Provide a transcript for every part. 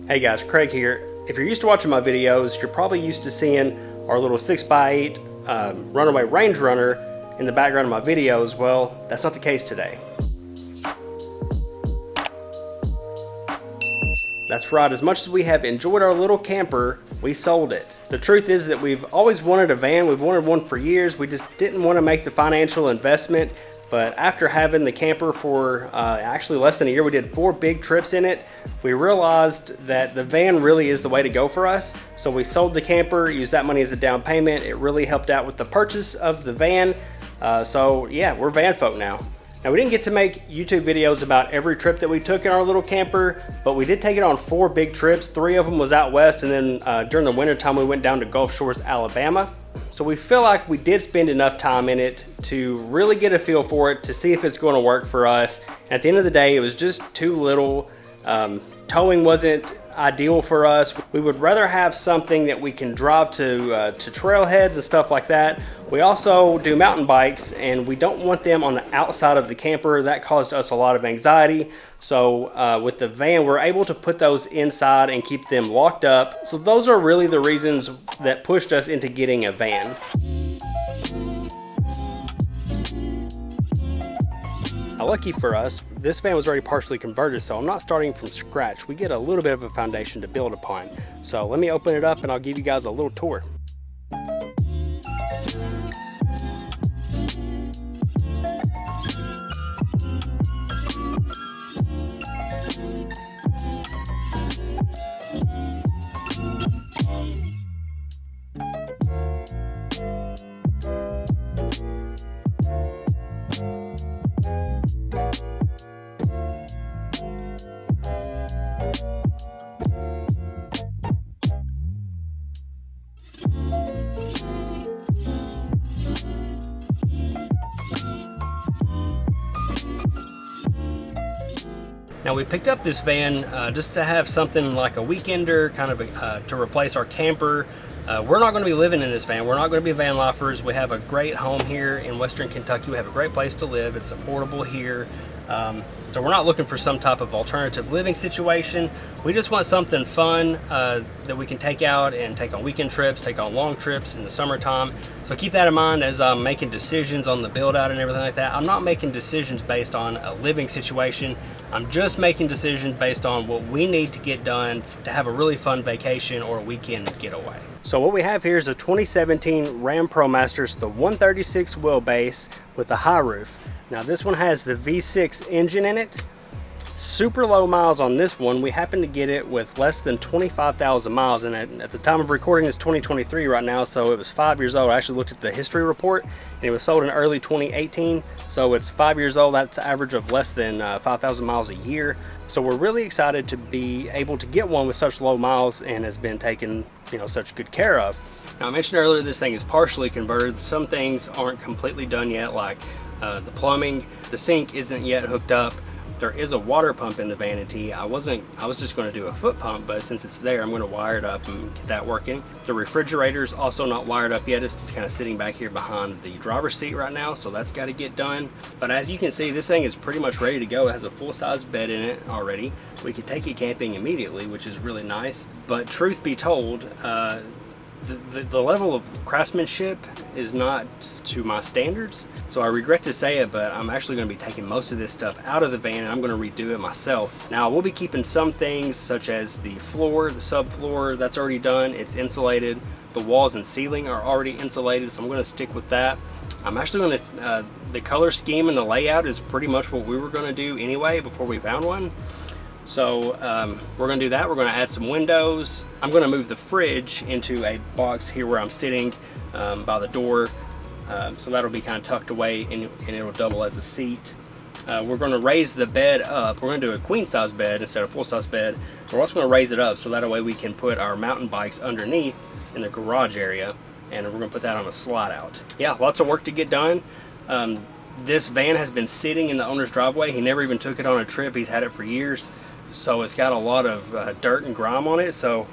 Hey guys, Craig here. If you're used to watching my videos, you're probably used to seeing our little 6x8 runaway Range Runner in the background of my videos. Well, that's not the case today. That's right, as much as we have enjoyed our little camper, we sold it. The truth is that we've always wanted a van. We've wanted one for years. We just didn't want to make the financial investment. But after having the camper for actually less than a year, we did 4 big trips in it. We realized that the van really is the way to go for us. So we sold the camper, used that money as a down payment. It really helped out with the purchase of the van. So yeah, we're van folk now. Now we didn't get to make YouTube videos about every trip that we took in our little camper, but we did take it on 4 big trips. 3 of them was out west, and then during the winter time we went down to Gulf Shores, Alabama. So we feel like we did spend enough time in it to really get a feel for it, to see if it's going to work for us. And at the end of the day, it was just too little. Towing wasn't ideal for us. We would rather have something that we can drive to trailheads and stuff like that. We also do mountain bikes, and we don't want them on the outside of the camper. That caused us a lot of anxiety. So with the van, we're able to put those inside and keep them locked up. So those are really the reasons that pushed us into getting a van. Now, lucky for us, this van was already partially converted, so I'm not starting from scratch. We get a little bit of a foundation to build upon. So let me open it up and I'll give you guys a little tour. Now we picked up this van just to have something like a weekender, kind of to replace our camper. We're not going to be living in this van. We're not going to be van lifers. We have a great home here in Western Kentucky. We have a great place to live. It's affordable here. So we're not looking for some type of alternative living situation. We just want something fun that we can take out and take on weekend trips, take on long trips in the summertime. So keep that in mind as I'm making decisions on the build out and everything like that. I'm not making decisions based on a living situation. I'm just making decisions based on what we need to get done to have a really fun vacation or a weekend getaway. So what we have here is a 2017 Ram Promaster. It's the 136 wheelbase with the high roof. Now this one has the V6 engine in it. Super low miles on this one. We happen to get it with less than 25,000 miles, and at the time of recording it's 2023 right now, so it was 5 years old. I actually looked at the history report and it was sold in early 2018, so it's 5 years old. That's an average of less than 5,000 miles a year. So we're really excited to be able to get one with such low miles and has been taken, such good care of. Now I mentioned earlier this thing is partially converted. Some things aren't completely done yet, like the plumbing. The sink isn't yet hooked up. There is a water pump in the vanity. I was just going to do a foot pump, but since it's there, I'm going to wire it up and get that working. The refrigerator's also not wired up yet. It's just kind of sitting back here behind the driver's seat right now, so that's got to get done. But as you can see, this thing is pretty much ready to go. It has a full-size bed in it already. We could take it camping immediately, which is really nice. But truth be told, the level of craftsmanship is not to my standards, so I regret to say it, but I'm actually going to be taking most of this stuff out of the van and I'm going to redo it myself. Now we'll be keeping some things such as the floor, the subfloor, that's already done. It's insulated. The walls and ceiling are already insulated, so I'm going to stick with that. I'm actually going to, the color scheme and the layout is pretty much what we were going to do anyway before we found one. So we're going to do that. We're going to add some windows. I'm going to move the fridge into a box here where I'm sitting by the door. So that'll be kind of tucked away and it'll double as a seat. We're going to raise the bed up. We're going to do a queen size bed instead of full size bed. We're also going to raise it up so that way we can put our mountain bikes underneath in the garage area, and we're going to put that on a slide out. Yeah, lots of work to get done. This van has been sitting in the owner's driveway. He never even took it on a trip. He's had it for years. So it's got a lot of dirt and grime on it. So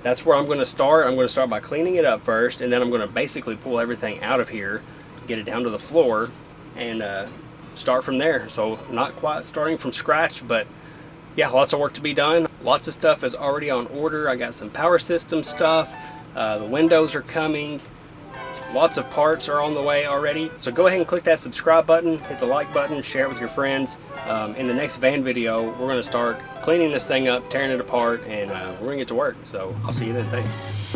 that's where I'm going to start. I'm going to start by cleaning it up first, and then I'm going to basically pull everything out of here, get it down to the floor, and start from there. So not quite starting from scratch, but yeah, lots of work to be done. Lots of stuff is already on order. I got some power system stuff. The windows are coming. Lots of parts are on the way already. So go ahead and click that subscribe button, hit the like button, share it with your friends. In the next van video, we're going to start cleaning this thing up, tearing it apart, and we're going to get to work. So I'll see you then. Thanks.